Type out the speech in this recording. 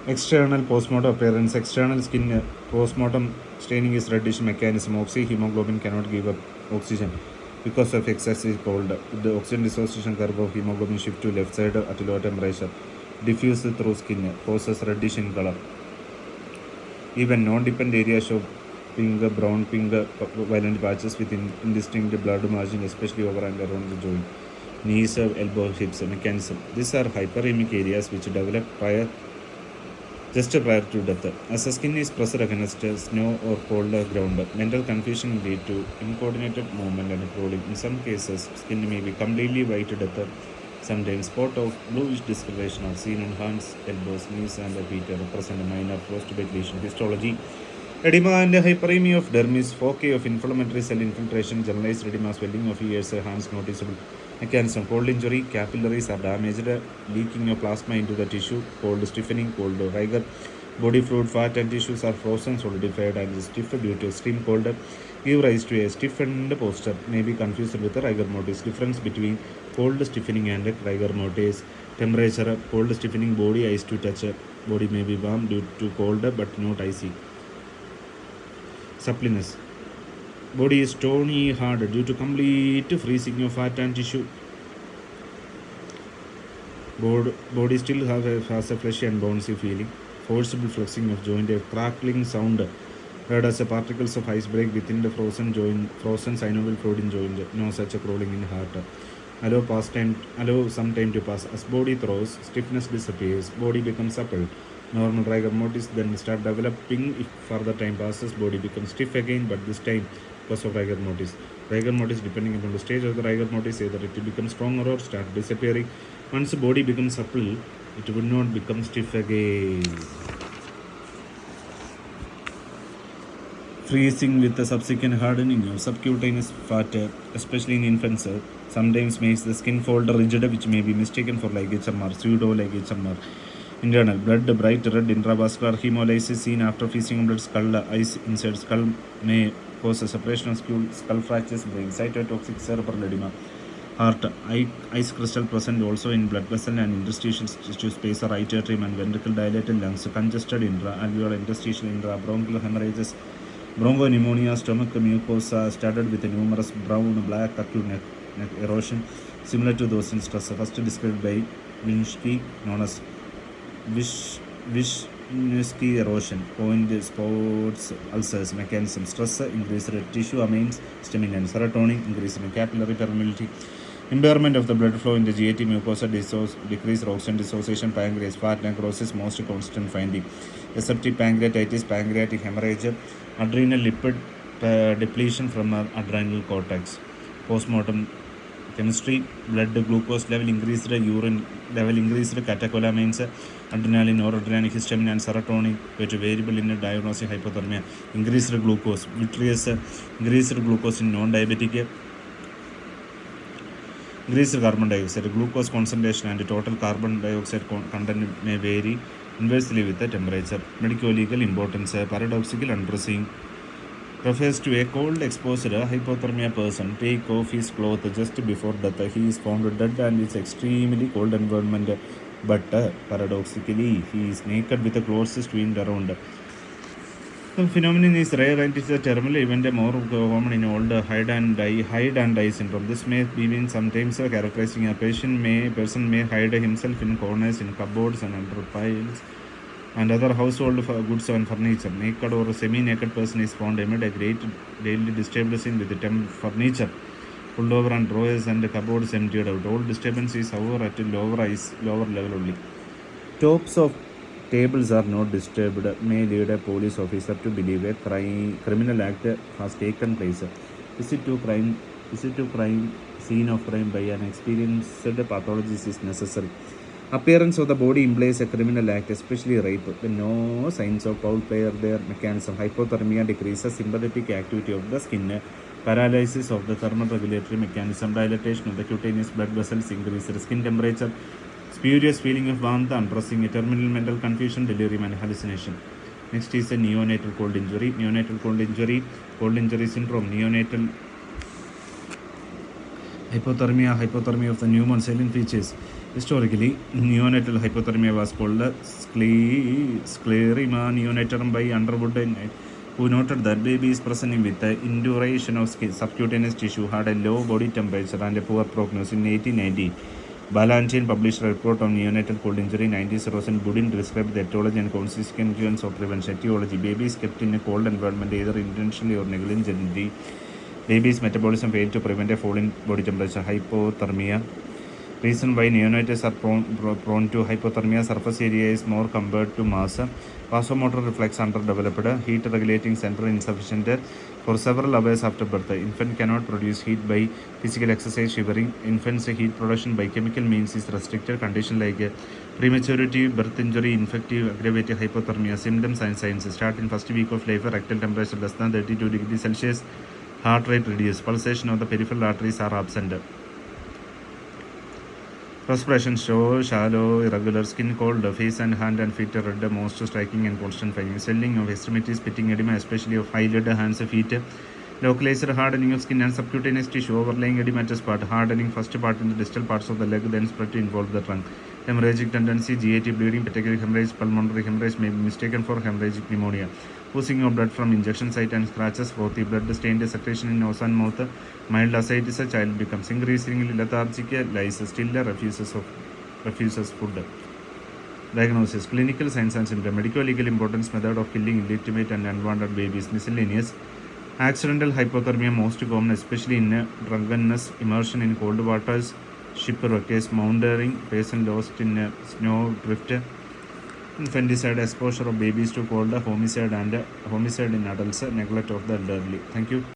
External postmortem appearance. External skin postmortem staining is reddish mechanism. Oxyhemoglobin cannot give up oxygen because of excessive cold. The oxygen dissociation curve of hemoglobin shift to left side at low temperature. Diffuse through skin. Causes reddish in color. Even non-dependent areas show pink, brown, pink, violent patches with indistinct blood margin, especially over and around the joint. Knees, elbow, hips, mechanism. These are hyperemic areas which develop just prior to death. As the skin is pressed against snow or cold ground, mental confusion lead to incoordinated movement and crawling. In some cases, skin may be completely white at death. Sometimes spot of bluish discoloration are seen on hands, elbows, knees, and feet, represent a minor frostbite lesion. Histology: edema and hyperemia of dermis, foci of inflammatory cell infiltration, generalized edema, swelling of ears, hands noticeable. Mechanism: cold injury, capillaries are damaged, leaking of plasma into the tissue, cold stiffening, cold rigor. Body fluid, fat, and tissues are frozen, solidified, and stiff due to extreme cold. Give rise to a stiffened posture. May be confused with the rigor mortis. Difference between cold stiffening and rigor mortis. Temperature: cold stiffening, body ice to touch. Body may be warm due to cold but not icy. Suppleness: body is stony hard due to complete freezing of fat and tissue. Body still has a fleshy and bouncy feeling. Forcible flexing of joint, a crackling sound heard as particles of ice break within the frozen synovial fluid in joint. No such a crawling in heart. Allow some time to pass. As body throws, stiffness disappears. Body becomes supple. Normal rigor mortis then start developing. If further time passes, body becomes stiff again, but this time because of rigor mortis. Rigor mortis, depending upon the stage of the rigor mortis, either it becomes stronger or start disappearing. Once the body becomes supple, it would not become stiff again. Freezing with the subsequent hardening of subcutaneous fat, especially in infants, sometimes makes the skin fold rigid, which may be mistaken for ligature or pseudo-ligature. Internal blood, bright red intravascular hemolysis seen after freezing blood. Skull, ice inside skull may cause a separation of skull fractures, brain, cyanotic cerebral edema. Heart, ice crystal present also in blood vessel and interstitial tissue space, or right atrium and ventricle dilated. Lungs, congested intra-alveolar interstitial intra-bronchial hemorrhages. Bronchopneumonia, stomach mucosa started with a numerous brown, black acute neck erosion similar to those in stress, first described by Wischnewsky, known as Wischnewsky erosion. Point spots, ulcers. Mechanism: stress, increased tissue amines, stimulant, serotonin, increased capillary permeability, impairment of the blood flow in the GAT mucosa, decreased oxygen dissociation. Pancreas, fat necrosis, most constant finding. Aseptic pancreatitis, pancreatic hemorrhage, adrenal lipid depletion from adrenal cortex. Postmortem chemistry: blood glucose level increased, urine level increased, catecholamines, adrenaline, noradrenaline, histamine, and serotonin, which variable in diagnosing hypothermia. Increased glucose, vitreous, increased glucose in non-diabetic. Increased carbon dioxide, glucose concentration and total carbon dioxide content may vary inversely with the temperature. Medico-legal importance: paradoxical undressing refers to a cold exposed hypothermia person take off his clothes just before death. He is found dead and it's extremely cold environment, but paradoxically he is naked with the clothes twinned around. The phenomenon is rare and is a terminal event, more common in old hide and die syndrome. This may be sometimes characterizing a person may hide himself in corners, in cupboards, and under piles and other household goods and furniture. Naked or semi-naked person is found amid a great daily destabilizing with the furniture pulled over and drawers and cupboards emptied out. All disturbance is, however, at a lower level only. Tops of tables are not disturbed may lead a police officer to believe a criminal act has taken place. Visit to crime scene of crime by an experienced pathologist is necessary. Appearance of the body implies a criminal act, especially rape. When no signs of foul play are there. Mechanism: hypothermia decreases sympathetic activity of the skin. Paralysis of the thermoregulatory mechanism. Dilatation of the cutaneous blood vessels. Increased skin temperature. Spurious feeling of warmth, undressing, terminal mental confusion, delirium, and hallucination. Next is a neonatal cold injury. Neonatal cold injury syndrome. Neonatal hypothermia of the newborn salient features: Historically, neonatal hypothermia was called sclerema neonatorum by Underwood, who noted that babies presenting with the induration of subcutaneous tissue had a low body temperature and a poor prognosis. In 1890, Ballantyne published a report on neonatal cold injury. 1907, Budin described the etiology and consequence of prevention. Etiology: babies kept in a cold environment, either intentionally or negligently. Baby's metabolism failed to prevent a fall in body temperature. Hypothermia. Reason why neonates are prone to hypothermia: surface area is more compared to mass. Vasomotor reflex underdeveloped. Heat regulating center insufficient. For several hours after birth, infant cannot produce heat by physical exercise, shivering. Infant's heat production by chemical means is restricted. Condition like prematurity, birth injury, infective, aggravated hypothermia. Symptoms and signs: start in first week of life, rectal temperature less than 32 degrees Celsius, heart rate reduced, pulsation of the peripheral arteries are absent. Respiration shallow, irregular, skin cold, face and hand and feet red, most striking and constant finding. Swelling of extremities, pitting edema, especially of eyelid, hands, feet. Localized hardening of skin and subcutaneous tissue, overlaying edematous part, hardening first part in the distal parts of the leg, then spread to involve the trunk. Hemorrhagic tendency, GAT bleeding, petechial hemorrhage, pulmonary hemorrhage may be mistaken for hemorrhagic pneumonia. Oozing of blood from injection site and scratches, frothy blood stained secretion in nose and mouth, mild ascites, a child becomes increasingly lethargic, lies still, refuses food. Diagnosis: clinical signs and symptoms, medico-legal importance, method of killing illegitimate and unwanted babies, miscellaneous. Accidental hypothermia most common, especially in drunkenness, immersion in cold waters, shipwrecks, mountaineering, person lost in snow drift, infanticide, exposure of babies to cold, homicide in adults, neglect of the elderly. Thank you.